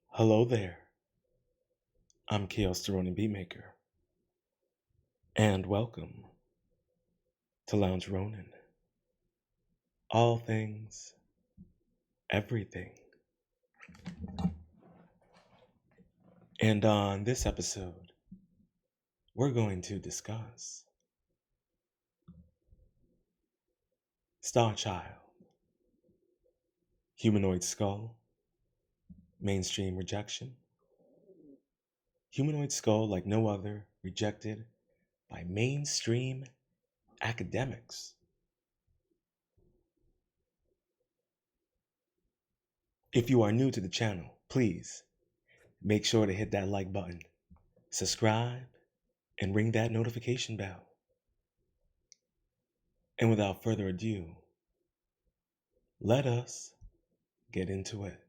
Hello there. I'm Starchild Beatmaker, and welcome to Lounge Ronin. All things, everything. And on this episode, we're going to discuss Starchild, Humanoid Skull, Mainstream Rejection. Humanoid Skull, like no other, rejected by mainstream academics. If you are new to the channel, please make sure to hit that like button, subscribe, and ring that notification bell. And without further ado, let us get into it.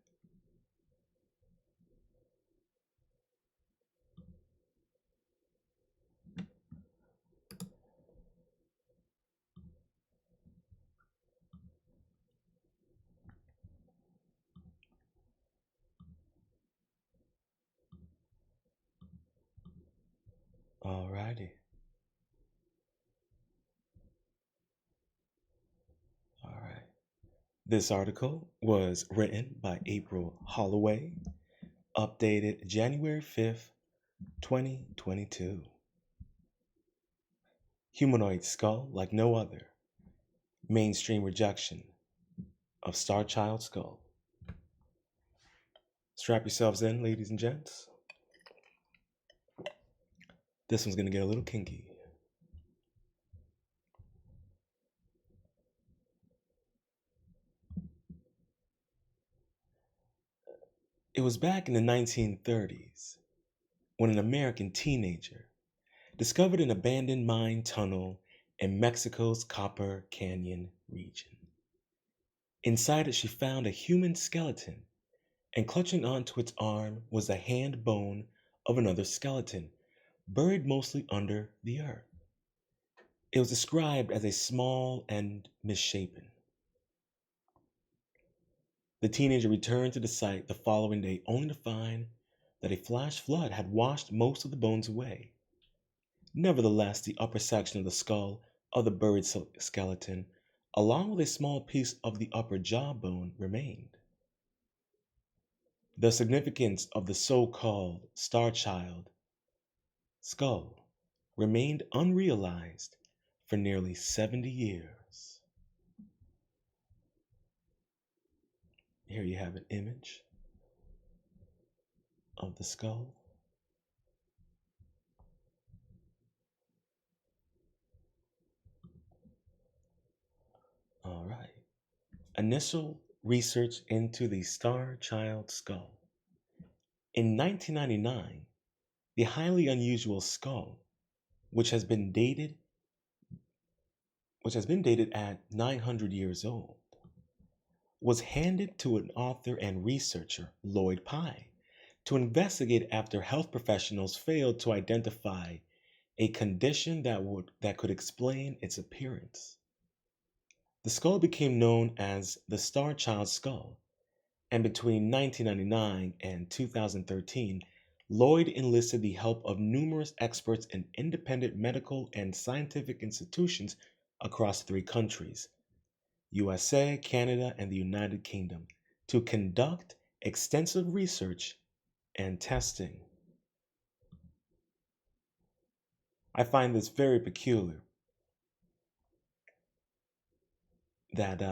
Alrighty. Alright. This article was written by April Holloway, updated January 5th, 2022. Humanoid skull like no other. Mainstream rejection of Starchild skull. Strap yourselves in, ladies and gents. This one's gonna get a little kinky. It was back in the 1930s when an American teenager discovered an abandoned mine tunnel in Mexico's Copper Canyon region. Inside it, she found a human skeleton, and clutching onto its arm was the hand bone of another skeleton, buried mostly under the earth. It was described as a small and misshapen. The teenager returned to the site the following day only to find that a flash flood had washed most of the bones away. Nevertheless, the upper section of the skull of the buried skeleton, along with a small piece of the upper jawbone, remained. The significance of the so-called Starchild skull remained unrealized for nearly 70 years. Here you have an image of the skull. All right. Initial research into the Starchild skull. In 1999, the highly unusual skull, which has been dated at 900 years old, was handed to an author and researcher, Lloyd Pye, to investigate after health professionals failed to identify a condition that could explain its appearance. The skull became known as the Starchild skull, and between 1999 and 2013, Lloyd enlisted the help of numerous experts in independent medical and scientific institutions across 3 countries, USA, Canada, and the United Kingdom, to conduct extensive research and testing. I find this very peculiar that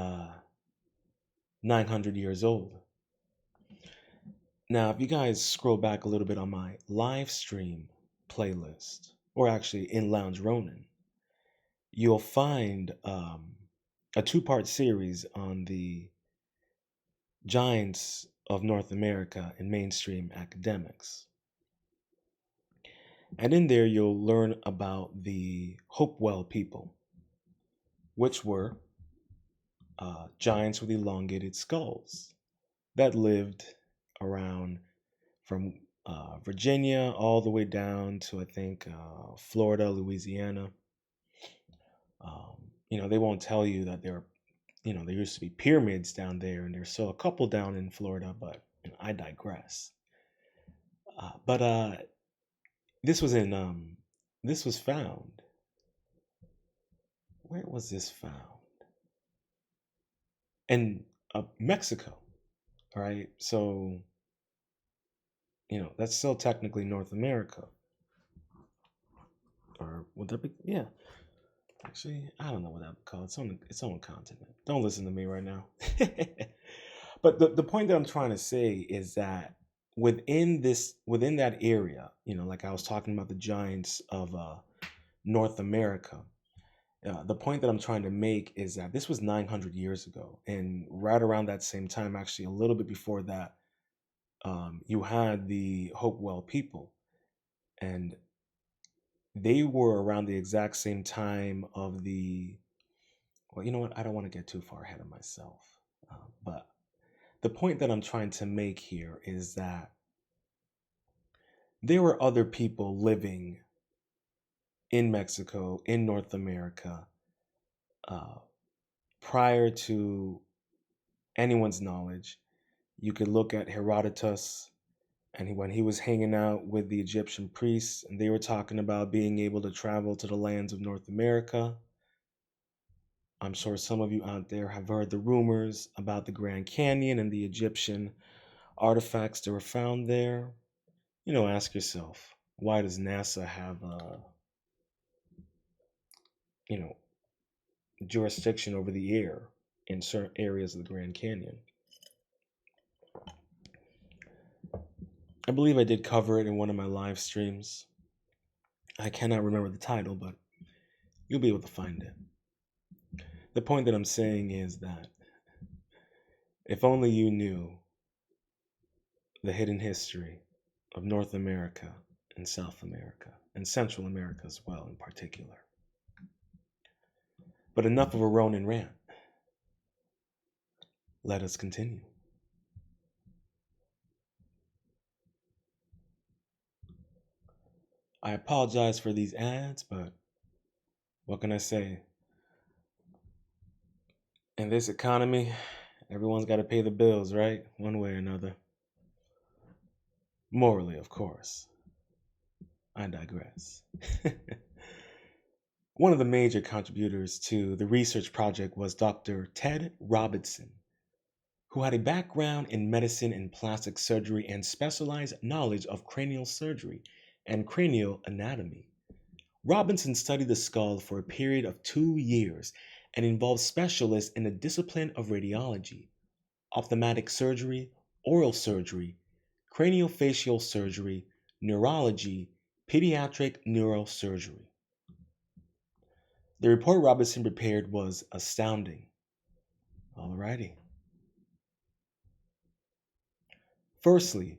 900 years old. Now, if you guys scroll back a little bit on my live stream playlist, or actually in Lounge Ronin, you'll find a 2-part series on the giants of North America in mainstream academics. And in there, you'll learn about the Hopewell people, which were giants with elongated skulls that lived around from Virginia all the way down to, I think, Florida, Louisiana. They won't tell you that there used to be pyramids down there, and there's still a couple down in Florida, but I digress. But this was in this was found. Where was this found? In Mexico. All right, so that's still technically North America, or would that be? Yeah, actually, I don't know what that would call it. It's on continent. Don't listen to me right now. But the point that I'm trying to say is that within that area, like I was talking about the giants of North America. The point that I'm trying to make is that this was 900 years ago, and right around that same time, actually a little bit before that, you had the Hopewell people, and they were around the exact same time of the. Well, you know what? I don't want to get too far ahead of myself, but the point that I'm trying to make here is that there were other people living in Mexico, in North America, uh, prior to anyone's knowledge. You could look at Herodotus, and when he was hanging out with the Egyptian priests, and they were talking about being able to travel to the lands of North America. I'm sure some of you out there have heard the rumors about the Grand Canyon and the Egyptian artifacts that were found there. Ask yourself, why does NASA have you know, jurisdiction over the air in certain areas of the Grand Canyon? I believe I did cover it in one of my live streams. I cannot remember the title, but you'll be able to find it. The point that I'm saying is that if only you knew the hidden history of North America and South America and Central America as well, in particular. But enough of a Ronin rant. Let us continue. I apologize for these ads, but what can I say? In this economy, everyone's got to pay the bills, right? One way or another. Morally, of course. I digress. One of the major contributors to the research project was Dr. Ted Robinson, who had a background in medicine and plastic surgery and specialized knowledge of cranial surgery and cranial anatomy. Robinson studied the skull for a period of 2 years and involved specialists in the discipline of radiology, ophthalmic surgery, oral surgery, craniofacial surgery, neurology, pediatric neurosurgery. The report Robinson prepared was astounding. Alrighty. Firstly,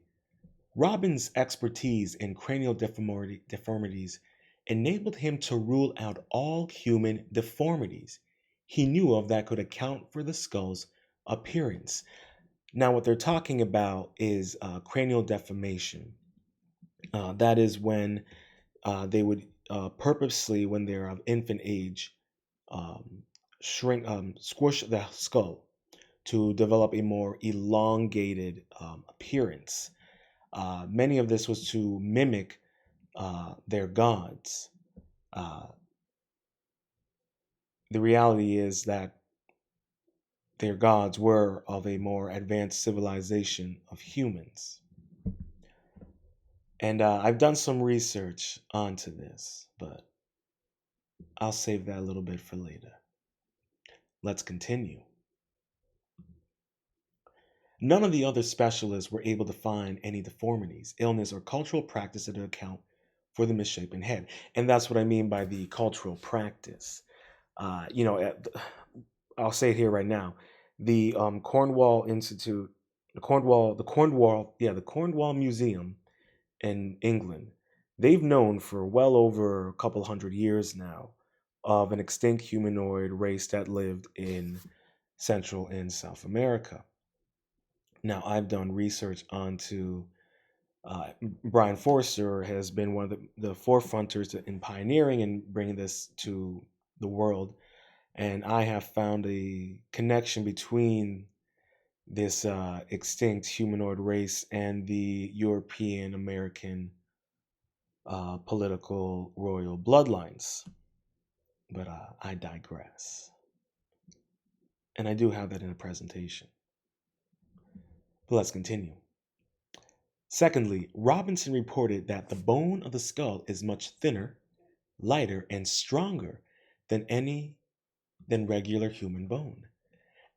Robin's expertise in cranial deformities enabled him to rule out all human deformities he knew of that could account for the skull's appearance. Now, what they're talking about is cranial deformation. That is when they would purposely, when they're of infant age, um, squish the skull to develop a more elongated appearance. Many of this was to mimic their gods. Uh, the reality is that their gods were of a more advanced civilization of humans. And I've done some research onto this, but I'll save that a little bit for later. Let's continue. None of the other specialists were able to find any deformities, illness, or cultural practice that account for the misshapen head. And that's what I mean by the cultural practice. Uh, you know, I'll say it here right now. The Cornwall Institute, the Cornwall Museum in England, they've known for well over a couple hundred years now of an extinct humanoid race that lived in Central and South America. Now, I've done research onto Brian Forster has been one of the forefronters in pioneering and bringing this to the world. And I have found a connection between this extinct humanoid race and the European American political royal bloodlines. But I digress. And I do have that in a presentation. But let's continue. Secondly, Robinson reported that the bone of the skull is much thinner, lighter, and stronger than regular human bone.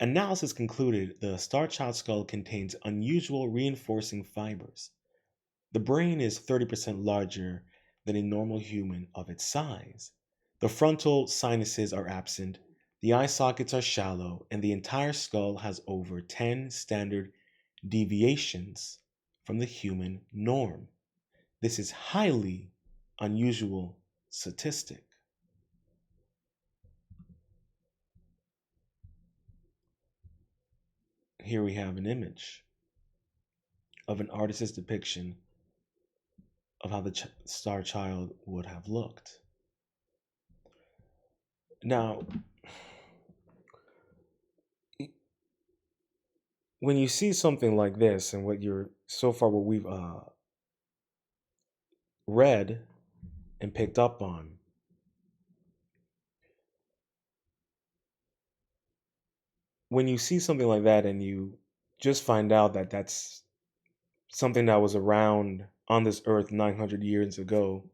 Analysis concluded the Starchild skull contains unusual reinforcing fibers. The brain is 30% larger than a normal human of its size. The frontal sinuses are absent, the eye sockets are shallow, and the entire skull has over 10 standard deviations from the human norm. This is highly unusual statistic. Here we have an image of an artist's depiction of how the star child would have looked. Now, when you see something like this, and what we've read and picked up on, when you see something like that and you just find out that that's something that was around on this earth 900 years ago,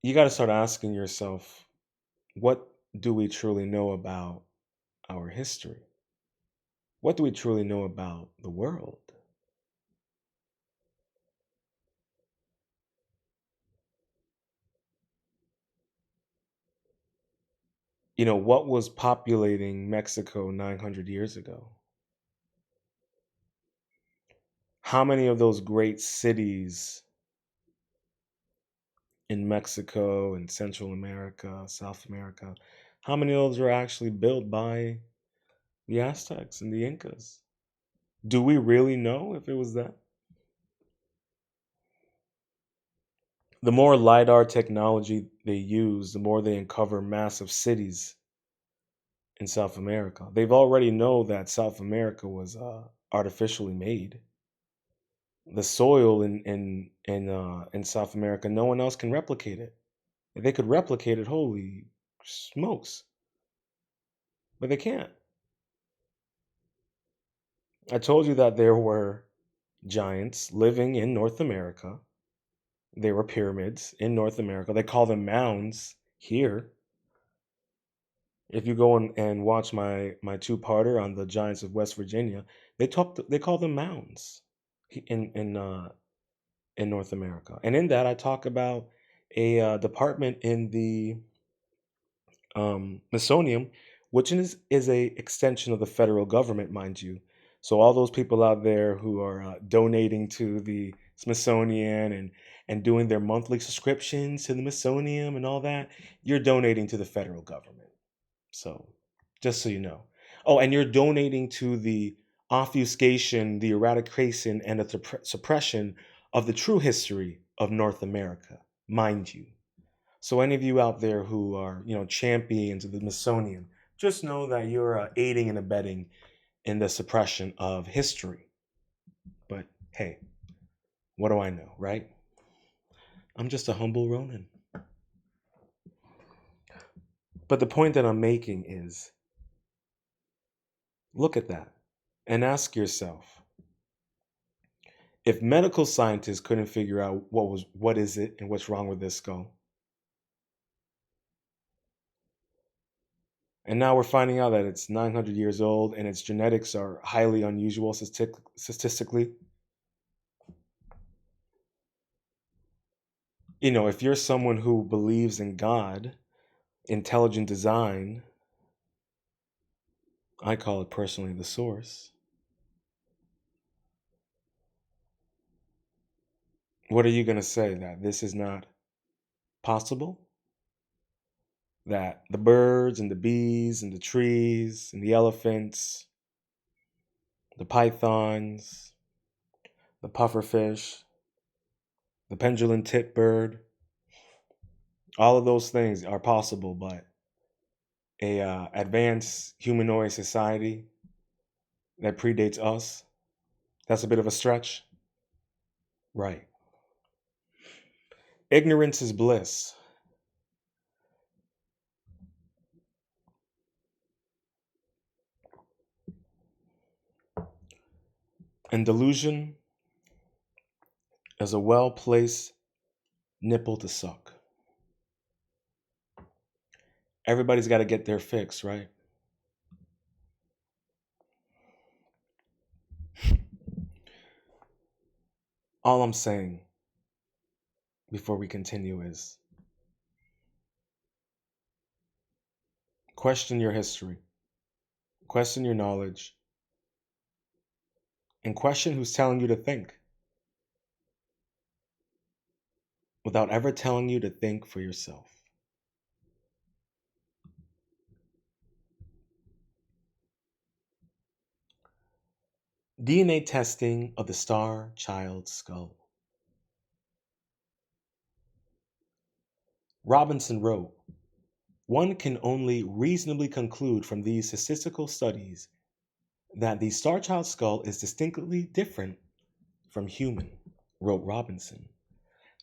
you got to start asking yourself, what do we truly know about our history? What do we truly know about the world? What was populating Mexico 900 years ago? How many of those great cities in Mexico and Central America, South America, how many of those were actually built by the Aztecs and the Incas? Do we really know if it was that? The more LiDAR technology they use, the more they uncover massive cities in South America. They've already know that South America was artificially made. The soil in South America, no one else can replicate it. If they could replicate it, holy smokes! But they can't. I told you that there were giants living in North America. There were pyramids in North America. They call them mounds here. If you go and watch my two-parter on the giants of West Virginia, they call them mounds in North America. And in that, I talk about a department in the Smithsonian, which is a extension of the federal government, mind you. So all those people out there who are donating to the Smithsonian and doing their monthly subscriptions to the Smithsonian and all that, you're donating to the federal government. So just so you know. Oh, and you're donating to the obfuscation, the eradication, and the suppression of the true history of North America, mind you. So any of you out there who are, champions of the Smithsonian, just know that you're aiding and abetting in the suppression of history. But hey, what do I know, right? I'm just a humble Ronin. But the point that I'm making is, look at that and ask yourself, if medical scientists couldn't figure out what is it and what's wrong with this skull, and now we're finding out that it's 900 years old and its genetics are highly unusual statistically. If you're someone who believes in God, intelligent design, I call it personally the source. What are you going to say? That this is not possible? That the birds and the bees and the trees and the elephants, the pythons, the pufferfish, the pendulum tip bird, all of those things are possible, but a advanced humanoid society that predates us. That's a bit of a stretch. Right. Ignorance is bliss. And delusion is a well placed nipple to suck. Everybody's got to get their fix, right? All I'm saying before we continue is question your history, question your knowledge, and question who's telling you to think without ever telling you to think for yourself. DNA testing of the Starchild skull. Robinson wrote, one can only reasonably conclude from these statistical studies that the Starchild skull is distinctly different from human, wrote Robinson.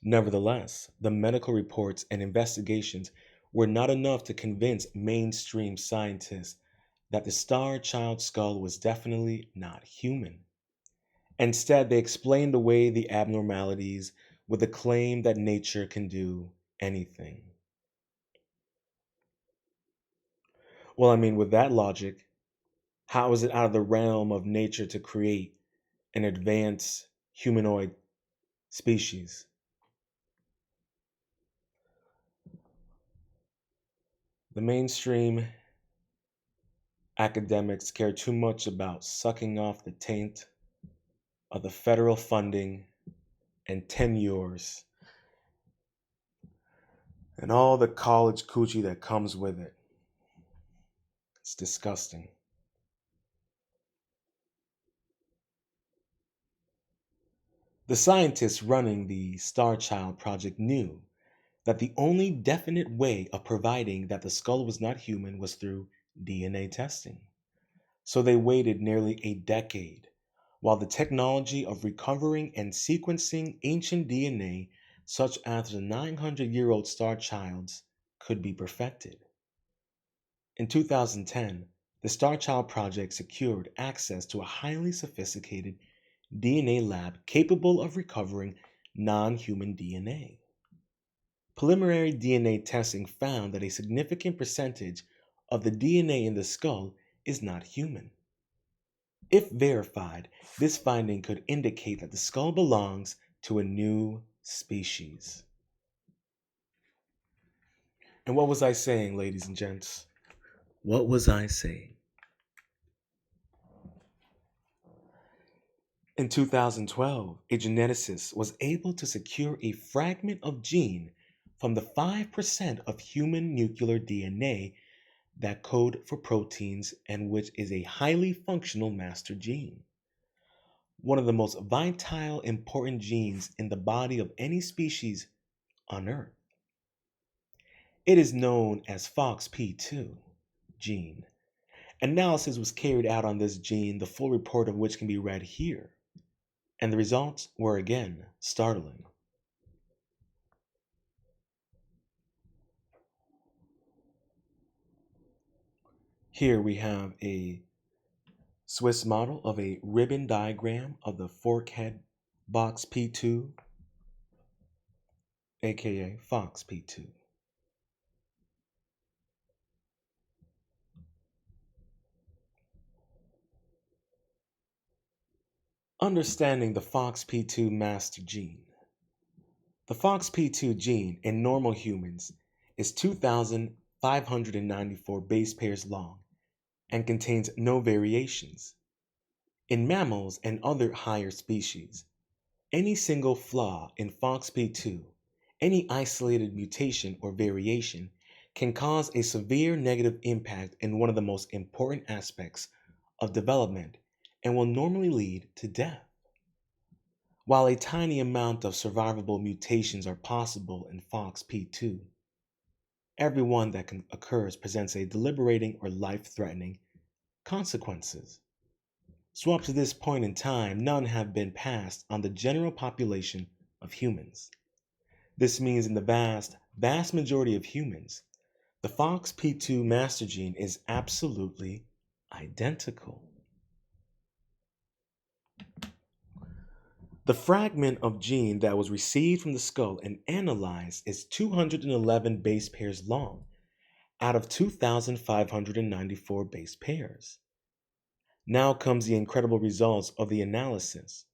Nevertheless, the medical reports and investigations were not enough to convince mainstream scientists that the Starchild skull was definitely not human. Instead, they explained away the abnormalities with the claim that nature can do anything. Well, I mean, with that logic, how is it out of the realm of nature to create an advanced humanoid species? The mainstream academics care too much about sucking off the taint of the federal funding and tenures and all the college coochie that comes with it. It's disgusting. The scientists running the Starchild project knew that the only definite way of proving that the skull was not human was through DNA testing. So they waited nearly a decade while the technology of recovering and sequencing ancient DNA, such as the 900-year-old Starchilds, could be perfected. In 2010, the Starchild project secured access to a highly sophisticated DNA lab capable of recovering non human DNA. Preliminary DNA testing found that a significant percentage of the DNA in the skull is not human. If verified, this finding could indicate that the skull belongs to a new species. And what was I saying, ladies and gents? What was I saying? In 2012, a geneticist was able to secure a fragment of gene from the 5% of human nuclear DNA that code for proteins and which is a highly functional master gene. One of the most vital, important genes in the body of any species on Earth. It is known as FOXP2 gene. Analysis was carried out on this gene, the full report of which can be read here, and the results were again startling. Here we have a Swiss model of a ribbon diagram of the forkhead box P2, aka Fox P2. Understanding the FOXP2 master gene. The FOXP2 gene in normal humans is 2,594 base pairs long and contains no variations. In mammals and other higher species, any single flaw in FOXP2, any isolated mutation or variation, can cause a severe negative impact in one of the most important aspects of development and will normally lead to death. While a tiny amount of survivable mutations are possible in FOXP2, every one that occurs presents a debilitating or life threatening consequences. So up to this point in time, none have been passed on the general population of humans. This means in the vast majority of humans, the FOXP2 master gene is absolutely identical. The fragment of gene that was received from the skull and analyzed is 211 base pairs long out of 2,594 base pairs. Now comes the incredible results of the analysis.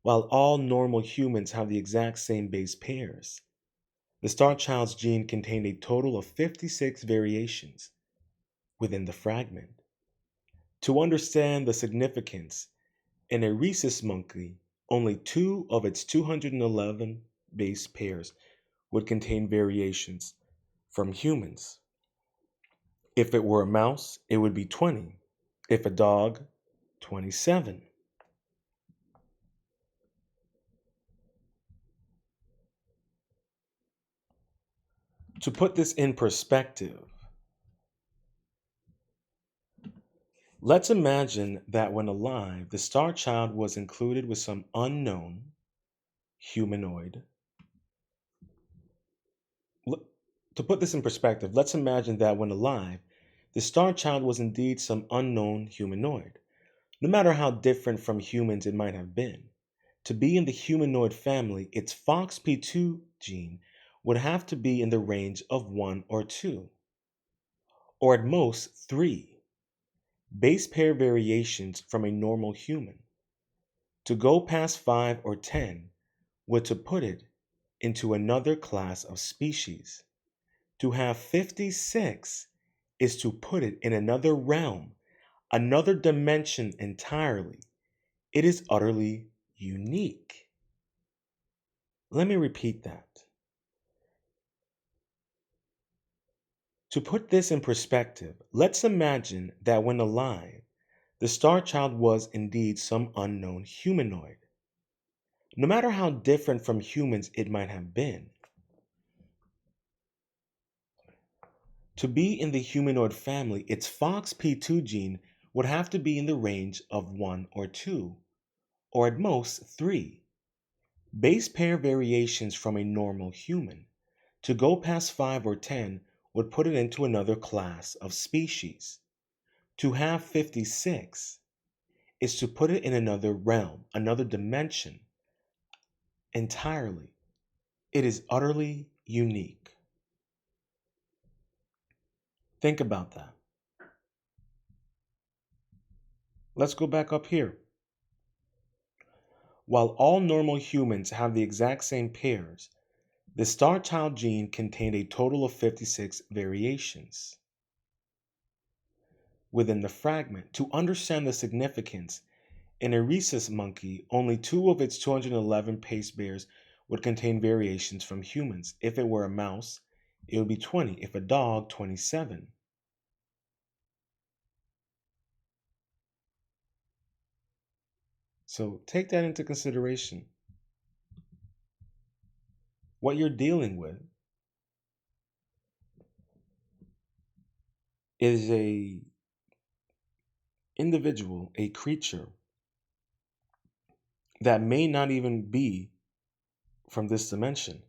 While all normal humans have the exact same base pairs, the Starchild's gene contained a total of 56 variations within the fragment. To understand the significance, in a rhesus monkey, only 2 of its 211 base pairs would contain variations from humans. If it were a mouse, it would be 20. If a dog, 27. To put this in perspective, let's imagine that when alive, the star child was included with some unknown humanoid. To put this in perspective, let's imagine that when alive, the star child was indeed some unknown humanoid, no matter how different from humans it might have been. To be in the humanoid family, its FOXP2 gene would have to be in the range of 1 or 2, or at most 3 base pair variations from a normal human. To go past 5 or 10 would to put it into another class of species. To have 56 is to put it in another realm, another dimension entirely. It is utterly unique. Let me repeat that. To put this in perspective, let's imagine that when alive, the star child was indeed some unknown humanoid. No matter how different from humans it might have been, to be in the humanoid family, its FOXP2 gene would have to be in the range of 1 or 2, or at most 3 base pair variations from a normal human. To go past 5 or 10 would put it into another class of species. To have 56 is to put it in another realm, another dimension entirely. It is utterly unique. Think about that. Let's go back up here. While all normal humans have the exact same pairs, the Starchild gene contained a total of 56 variations within the fragment. To understand the significance, in a rhesus monkey, only 2 of its 211 base pairs would contain variations from humans. If it were a mouse, it would be 20. If a dog, 27. So take that into consideration. What you're dealing with is a individual, a creature that may not even be from this dimension.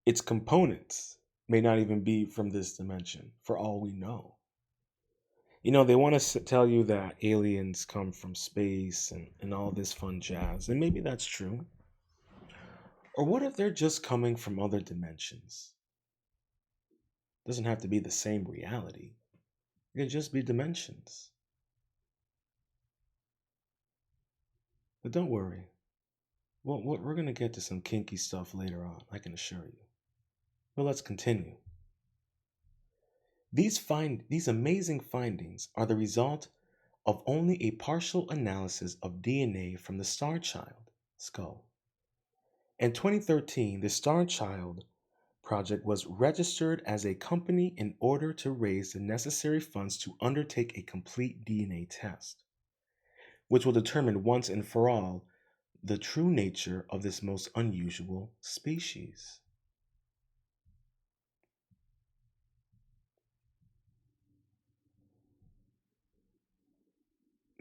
Its components may not even be from this dimension, for all we know. They want to tell you that aliens come from space and all this fun jazz, and maybe that's true. Or what if they're just coming from other dimensions? Doesn't have to be the same reality. It can just be dimensions. But don't worry. Well, we're going to get to some kinky stuff later on, I can assure you. But let's continue. These amazing findings are the result of only a partial analysis of DNA from the Starchild skull. In 2013, the Starchild project was registered as a company in order to raise the necessary funds to undertake a complete DNA test, which will determine once and for all the true nature of this most unusual species.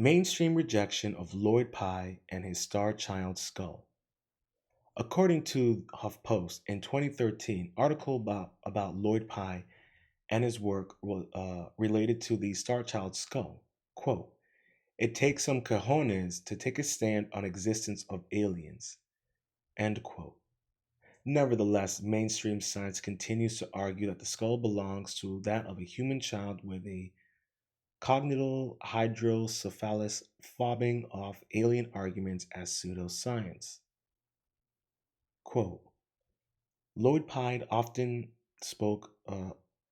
Mainstream rejection of Lloyd Pye and his Starchild skull. According to HuffPost, in 2013, article about Lloyd Pye and his work related to the Starchild skull. Quote, it takes some cojones to take a stand on existence of aliens. End quote. Nevertheless, mainstream science continues to argue that the skull belongs to that of a human child with a cognital hydrocephalus, fobbing off alien arguments as pseudoscience. Quote, Lloyd Pye often spoke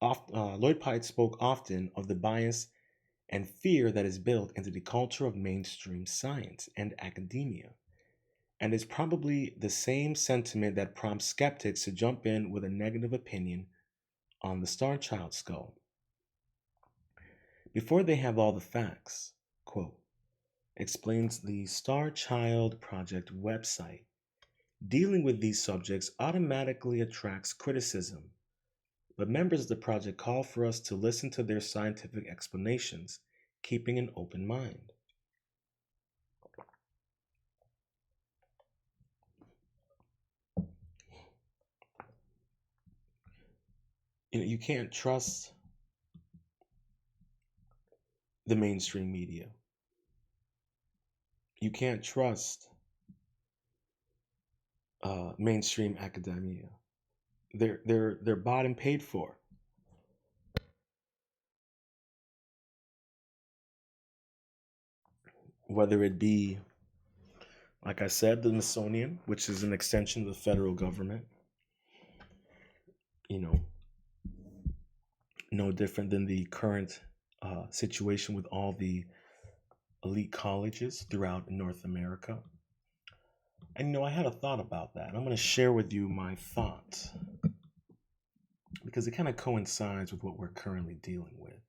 Lloyd Pye spoke often of the bias and fear that is built into the culture of mainstream science and academia, and is probably the same sentiment that prompts skeptics to jump in with a negative opinion on the Starchild skull before they have all the facts. Quote, explains the Starchild Project website. Dealing with these subjects automatically attracts criticism, but members of the project call for us to listen to their scientific explanations, keeping an open mind. You can't trust the mainstream media. You can't trust mainstream academia. They're bought and paid for. Whether it be, like I said, the Smithsonian, which is an extension of the federal government, you know, no different than the current situation with all the elite colleges throughout North America. And I had a thought about that. I'm going to share with you my thoughts because it kind of coincides with what we're currently dealing with.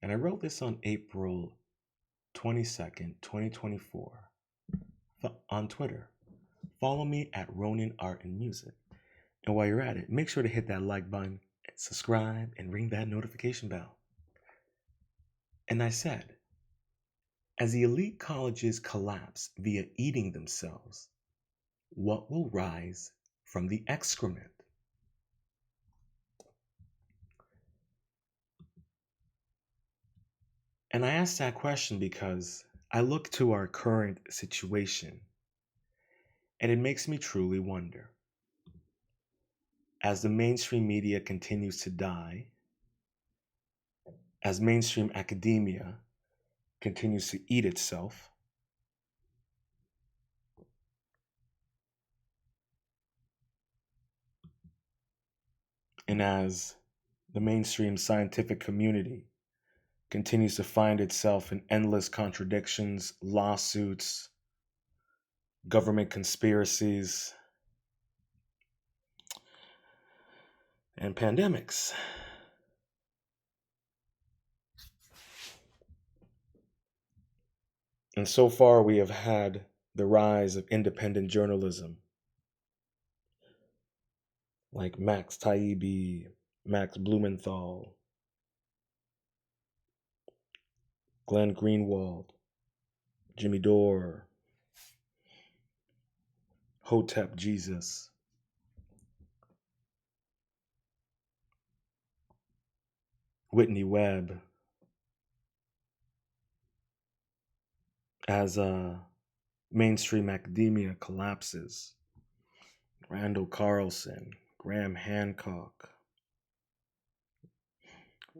And I wrote this on April 22nd, 2024 on Twitter. Follow me at Ronin Art and Music. And while you're at it, make sure to hit that like button, and subscribe, and ring that notification bell. And I said, as the elite colleges collapse via eating themselves, what will rise from the excrement? And I asked that question because I look to our current situation and it makes me truly wonder. As the mainstream media continues to die, as mainstream academia continues to eat itself, and as the mainstream scientific community continues to find itself in endless contradictions, lawsuits, government conspiracies, and pandemics. And so far, we have had the rise of independent journalism, like Max Taibbi, Max Blumenthal, Glenn Greenwald, Jimmy Dore, Hotep Jesus, Whitney Webb, as mainstream academia collapses. Randall Carlson, Graham Hancock,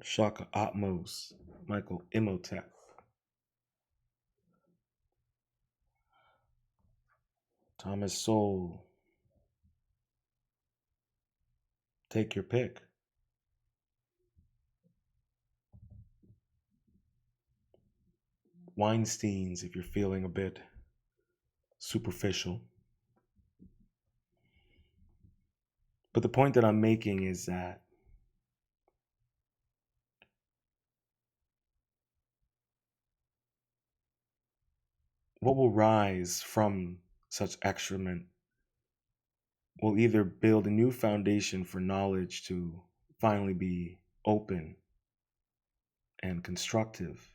Shaka Atmos, Michael Imhotep, Thomas Sowell. Take your pick. Weinstein's, if you're feeling a bit superficial. But the point that I'm making is that what will rise from such excrement will either build a new foundation for knowledge to finally be open and constructive,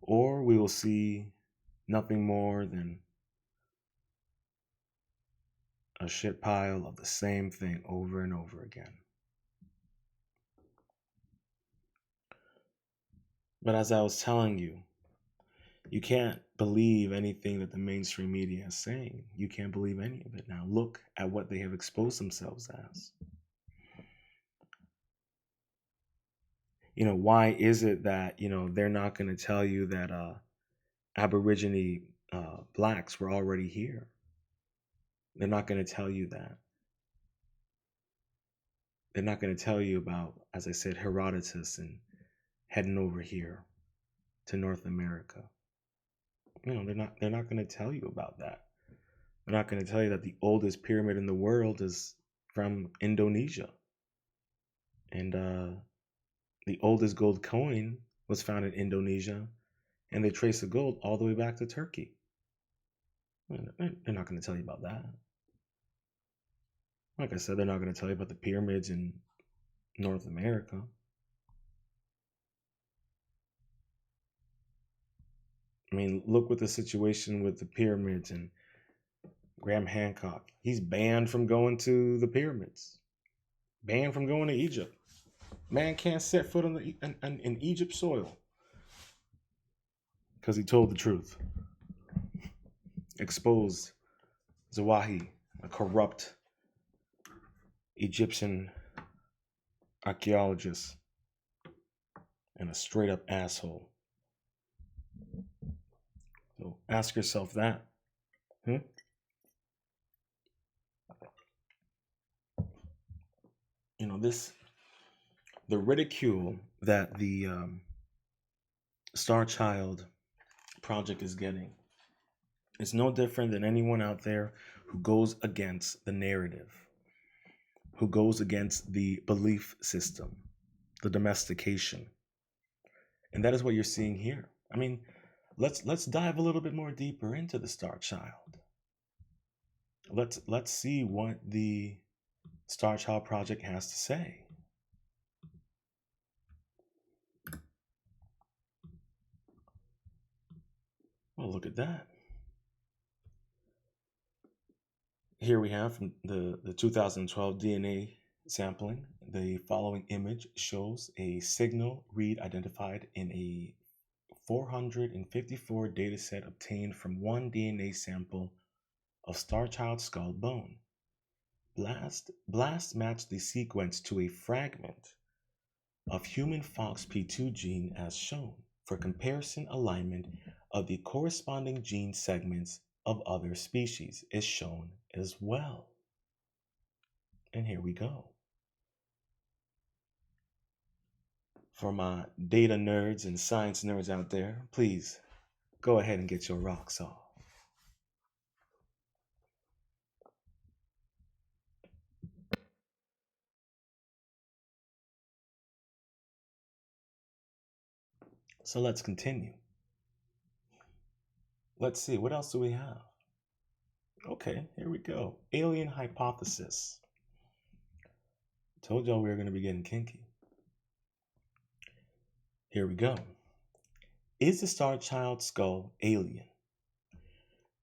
or we will see nothing more than a shit pile of the same thing over and over again. But as I was telling you, you can't believe anything that the mainstream media is saying. You can't believe any of it. Now look at what they have exposed themselves as. Why is it that, they're not going to tell you that Aborigine blacks were already here? They're not going to tell you that. They're not going to tell you about, as I said, Herodotus and heading over here to North America. They're not going to tell you about that. They're not going to tell you that the oldest pyramid in the world is from Indonesia. And the oldest gold coin was found in Indonesia, and they trace the gold all the way back to Turkey. They're not going to tell you about that. Like I said, they're not going to tell you about the pyramids in North America. I mean, look what the situation with the pyramids and Graham Hancock. He's banned from going to the pyramids, banned from going to Egypt. Man can't set foot on in Egypt soil because he told the truth. Exposed Zawahi, a corrupt Egyptian archaeologist and a straight up asshole. So ask yourself that. The ridicule that the Starchild project is getting is no different than anyone out there who goes against the narrative, who goes against the belief system, the domestication. And that is what you're seeing here. I mean, let's dive a little bit more deeper into the Starchild. Let's see what the Starchild project has to say. Well, look at that. Here we have from the 2012 DNA sampling. The following image shows a signal read identified in a 454 dataset obtained from one DNA sample of Starchild skull bone. Blast matched the sequence to a fragment of human FOXP2 gene as shown. For comparison, alignment of the corresponding gene segments of other species is shown as well. And here we go. For my data nerds and science nerds out there, please go ahead and get your rocks off. So let's continue. Let's see, what else do we have? Okay, here we go. Alien hypothesis. Told y'all we were going to be getting kinky. Here we go. Is the Starchild skull alien?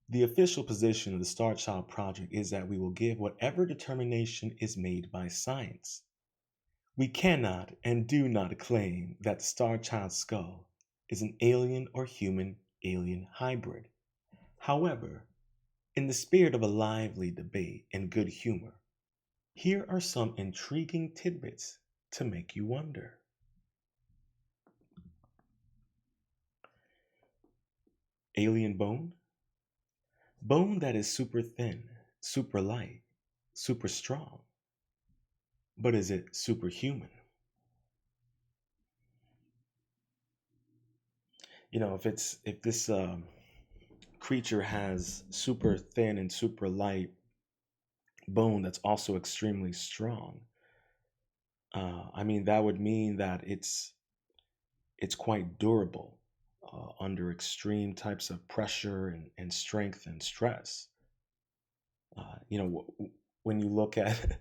The official position of the Starchild project is that we will give whatever determination is made by science. We cannot and do not claim that the Starchild skull is an alien or human-alien hybrid. However, in the spirit of a lively debate and good humor, here are some intriguing tidbits to make you wonder. Alien bone? Bone that is super thin, super light, super strong. But is it superhuman? If this creature has super thin and super light bone that's also extremely strong, that would mean that it's quite durable under extreme types of pressure and strength and stress. When you look at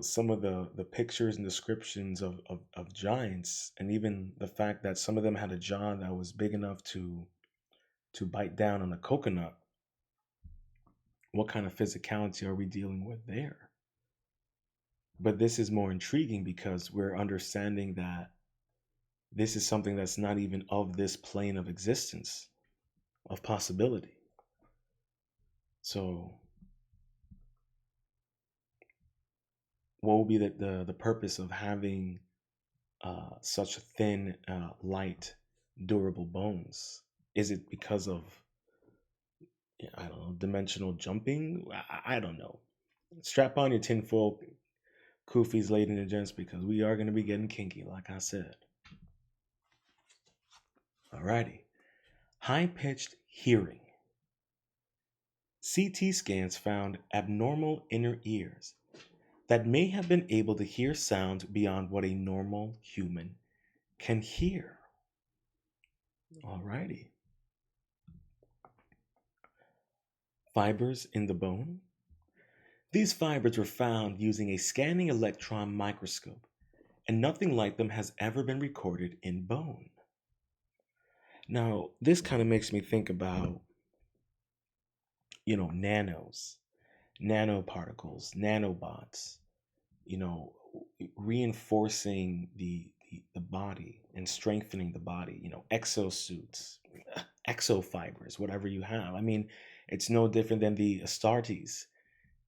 some of the pictures and descriptions of giants, and even the fact that some of them had a jaw that was big enough to bite down on a coconut. What kind of physicality are we dealing with there? But this is more intriguing because we're understanding that this is something that's not even of this plane of existence, of possibility. So, what will be the purpose of having such thin, light, durable bones? Is it because of, I don't know, dimensional jumping? I don't know. Strap on your tinfoil koofies, ladies and gents, because we are going to be getting kinky, like I said. Alrighty. High pitched hearing. CT scans found abnormal inner ears that may have been able to hear sound beyond what a normal human can hear. Alrighty. Fibers in the bone. These fibers were found using a scanning electron microscope, and nothing like them has ever been recorded in bone. Now, this kind of makes me think about, nanos, nanoparticles, nanobots, you know, reinforcing the body and strengthening the body, exosuits, exofibers, whatever you have. I mean, it's no different than the Astartes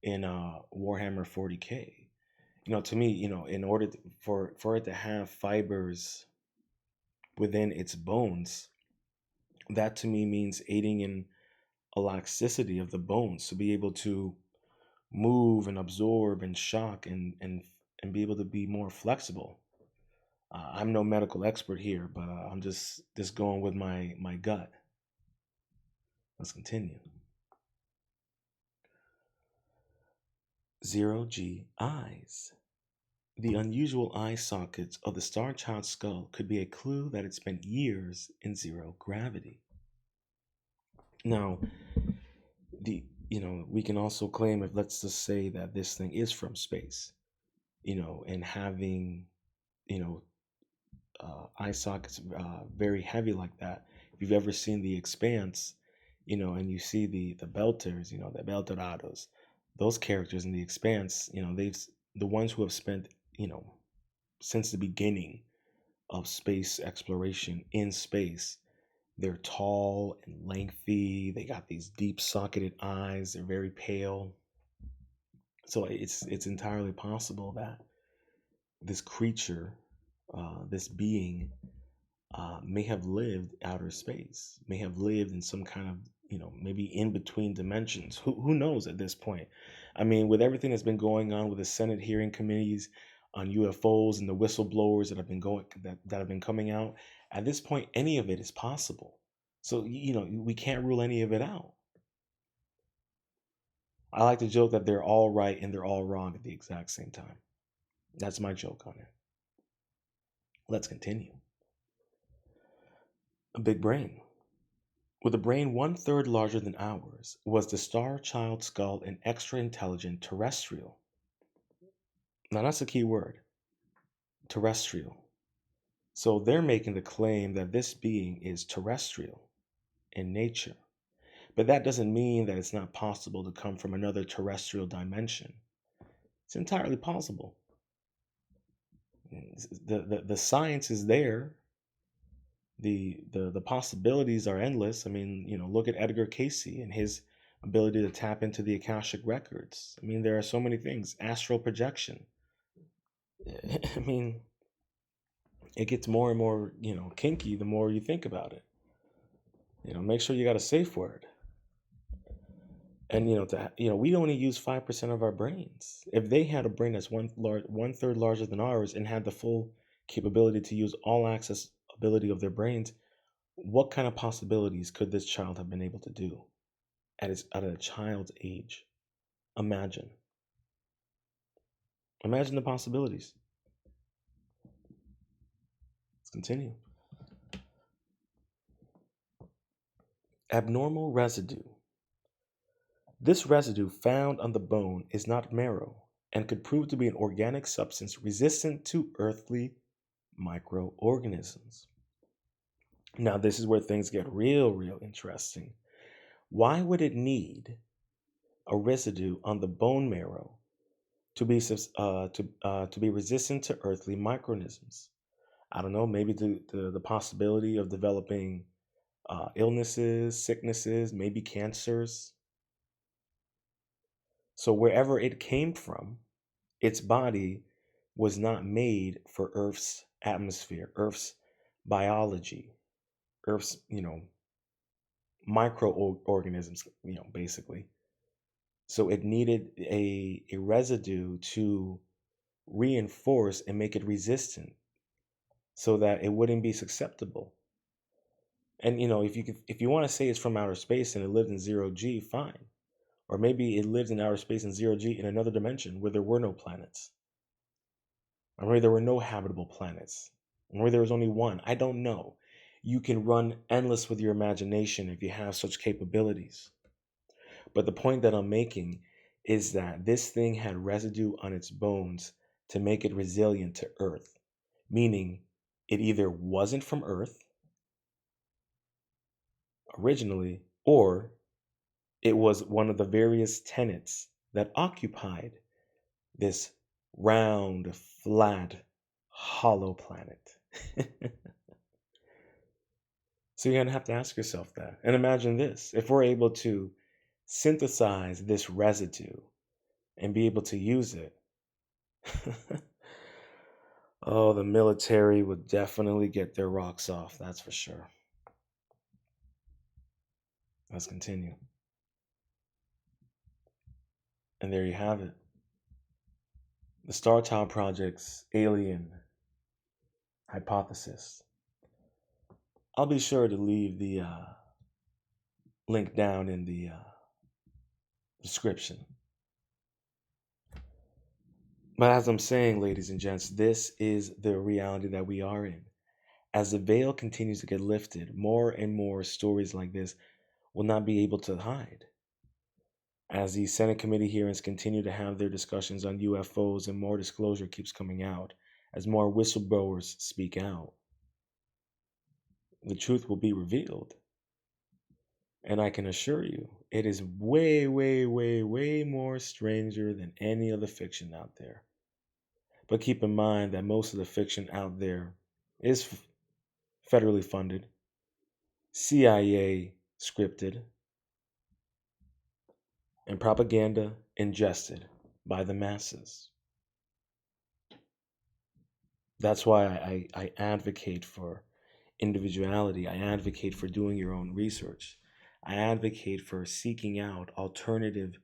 in Warhammer 40K. To me, in order for it to have fibers within its bones, that to me means aiding in elasticity of the bones to be able to move and absorb and shock and be able to be more flexible. I'm no medical expert here, but I'm just going with my gut. Let's continue. 0G eyes. The unusual eye sockets of the Starchild skull could be a clue that it spent years in zero gravity. Now, we can also claim, if let's just say that this thing is from space, and having, eye sockets very heavy like that. If you've ever seen The Expanse, and you see the Belters, the Belterados, those characters in The Expanse, the ones who have spent, since the beginning of space exploration in space, they're tall and lengthy. They got these deep socketed eyes. They're very pale. So it's entirely possible that this creature, this being, may have lived outer space, may have lived in some kind of, maybe in between dimensions. Who knows at this point? I mean, with everything that's been going on with the Senate hearing committees on UFOs and the whistleblowers that have been coming out, at this point, any of it is possible. So, we can't rule any of it out. I like to joke that they're all right and they're all wrong at the exact same time. That's my joke on it. Let's continue. A big brain. With a brain 1/3 larger than ours, was the Starchild skull an extra intelligent terrestrial? Now that's a key word. Terrestrial. So they're making the claim that this being is terrestrial in nature. But that doesn't mean that it's not possible to come from another terrestrial dimension. It's entirely possible. The science is there. The possibilities are endless. I mean, look at Edgar Cayce and his ability to tap into the Akashic records. I mean, there are so many things. Astral projection. I mean, it gets more and more, kinky the more you think about it. Make sure you got a safe word. And we only use 5% of our brains. If they had a brain that's 1/3 larger than ours and had the full capability to use all access ability of their brains, what kind of possibilities could this child have been able to do at a child's age? Imagine the possibilities. Let's continue. Abnormal residue. This residue found on the bone is not marrow, and could prove to be an organic substance resistant to earthly microorganisms. Now, this is where things get real interesting. Why would it need a residue on the bone marrow to be to be resistant to earthly microorganisms? I don't know. Maybe the possibility of developing illnesses, sicknesses, maybe cancers. So wherever it came from, its body was not made for Earth's atmosphere, Earth's biology, Earth's microorganisms, basically. So it needed a residue to reinforce and make it resistant so that it wouldn't be susceptible. And if you want to say it's from outer space and it lived in 0G, fine. Or maybe it lived in outer space in 0G in another dimension where there were no planets. Or maybe there were no habitable planets. Or maybe there was only one. I don't know. You can run endless with your imagination if you have such capabilities. But the point that I'm making is that this thing had residue on its bones to make it resilient to Earth, meaning it either wasn't from Earth originally, or it was one of the various tenets that occupied this round, flat, hollow planet. So you're going to have to ask yourself that. And imagine this. If we're able to synthesize this residue and be able to use it, oh, the military would definitely get their rocks off. That's for sure. Let's continue. And there you have it. The Starchild Project's alien hypothesis. I'll be sure to leave the link down in the description. But as I'm saying, ladies and gents, this is the reality that we are in. As the veil continues to get lifted, more and more stories like this will not be able to hide. As the Senate committee hearings continue to have their discussions on UFOs and more disclosure keeps coming out, as more whistleblowers speak out, the truth will be revealed. And I can assure you, it is way, way, way, way more stranger than any other fiction out there. But keep in mind that most of the fiction out there is federally funded, CIA scripted, and propaganda ingested by the masses. That's why I advocate for individuality. I advocate for doing your own research. I advocate for seeking out alternative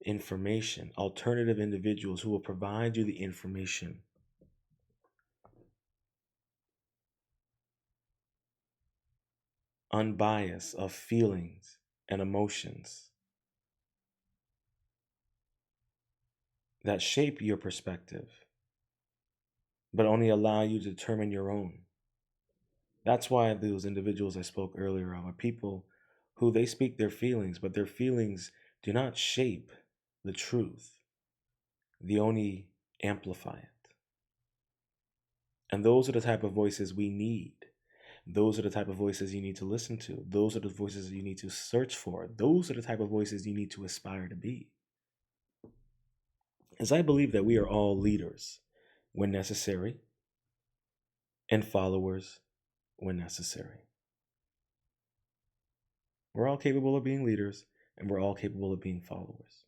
information, alternative individuals who will provide you the information unbiased of feelings and emotions that shape your perspective, but only allow you to determine your own. That's why those individuals I spoke earlier of are people who they speak their feelings, but their feelings do not shape the truth. They only amplify it. And those are the type of voices we need. Those are the type of voices you need to listen to. Those are the voices you need to search for. Those are the type of voices you need to aspire to be. As I believe that we are all leaders when necessary and followers when necessary. We're all capable of being leaders and we're all capable of being followers.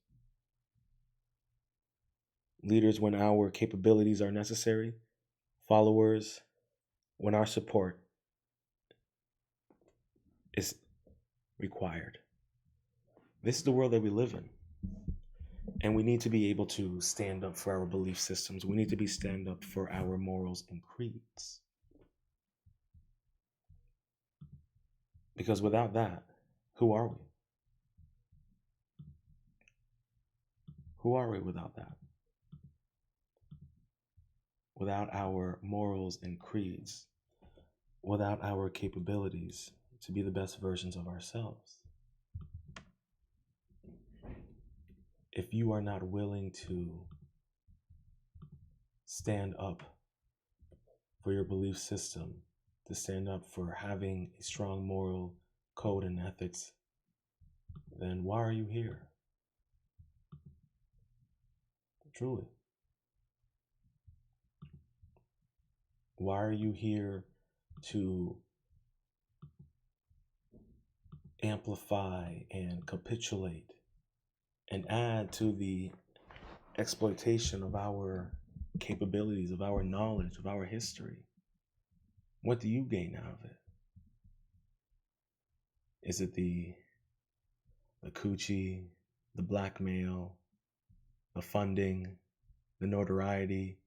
Leaders when our capabilities are necessary, followers when our support is required. This is the world that we live in. And we need to be able to stand up for our belief systems. We need to stand up for our morals and creeds. Because without that, who are we? Who are we without that? Without our morals and creeds, without our capabilities to be the best versions of ourselves. If you are not willing to stand up for your belief system, to stand up for having a strong moral code and ethics, then why are you here? Truly. Why are you here to amplify and capitulate and add to the exploitation of our capabilities, of our knowledge, of our history? What do you gain out of it? Is it the coochie, the blackmail, the funding, the notoriety,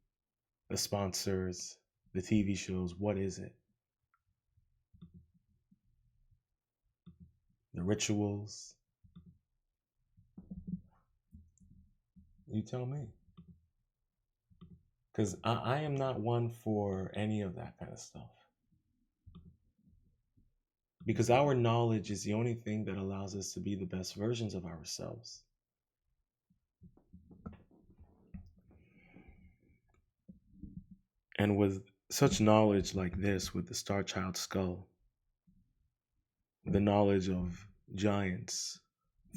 the sponsors, the TV shows? What is it? The rituals? You tell me. Because I am not one for any of that kind of stuff. Because our knowledge is the only thing that allows us to be the best versions of ourselves. And with such knowledge like this, with the Starchild skull, the knowledge of giants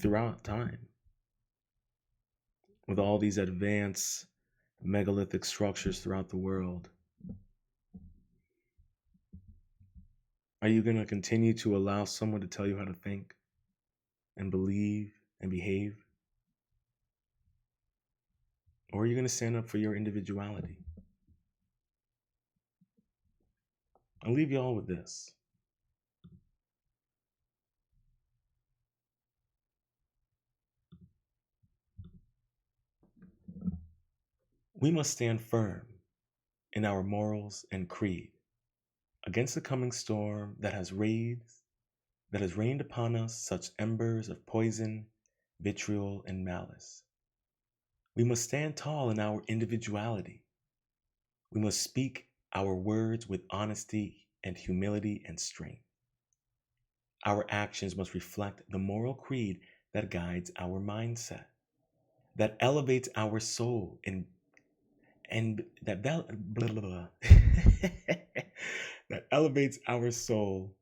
throughout time, with all these advanced megalithic structures throughout the world, are you going to continue to allow someone to tell you how to think and believe and behave? Or are you going to stand up for your individuality? I'll leave you all with this. We must stand firm in our morals and creed against the coming storm that has rained upon us such embers of poison, vitriol, and malice. We must stand tall in our individuality. We must speak our words with honesty and humility and strength. Our actions must reflect the moral creed that guides our mindset, that elevates our soul and that blah, blah, blah, that elevates our soul.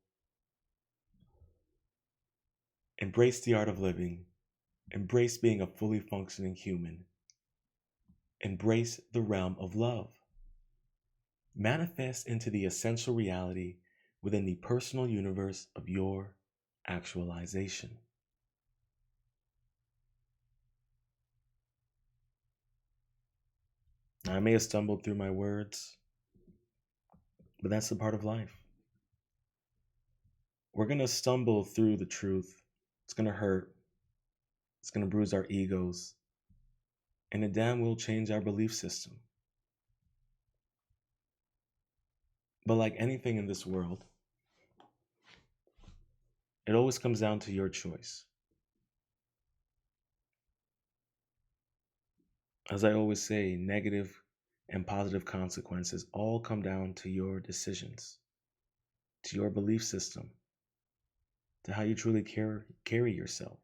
Embrace the art of living. Embrace being a fully functioning human. Embrace the realm of love. Manifest into the essential reality within the personal universe of your actualization. I may have stumbled through my words, but that's a part of life. We're going to stumble through the truth. It's going to hurt. It's going to bruise our egos. And it damn will change our belief system. But like anything in this world, it always comes down to your choice. As I always say, negative and positive consequences all come down to your decisions, to your belief system, to how you truly carry yourself.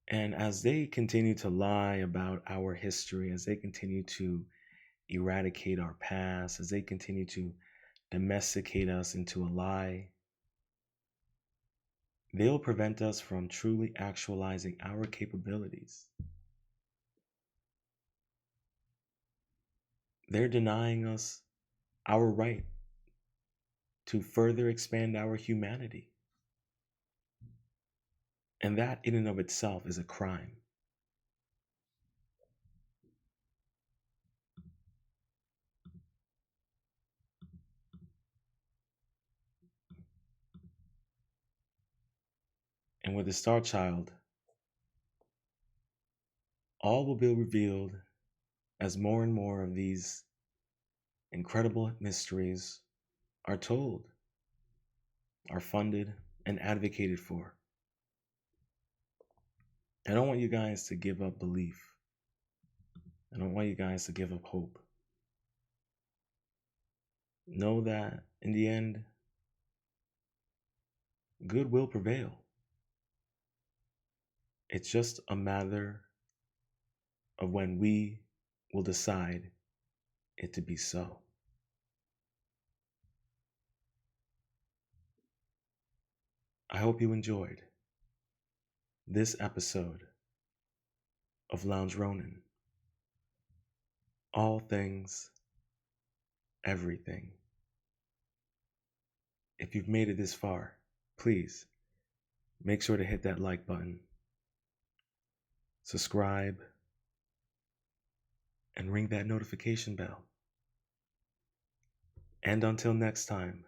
And as they continue to lie about our history, as they continue to eradicate our past, as they continue to domesticate us into a lie, they'll prevent us from truly actualizing our capabilities. They're denying us our right to further expand our humanity. And that in and of itself is a crime. And with the Starchild, all will be revealed as more and more of these incredible mysteries are told, are funded, and advocated for. I don't want you guys to give up belief. I don't want you guys to give up hope. Know that in the end, good will prevail. It's just a matter of when we will decide it to be so. I hope you enjoyed this episode of Lounge Ronin. All things, everything. If you've made it this far, please make sure to hit that like button, subscribe, and ring that notification bell. And until next time,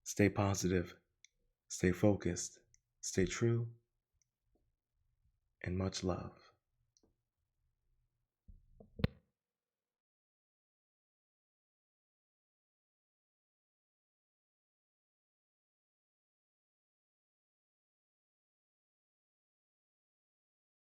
stay positive, stay focused, stay true, and much love.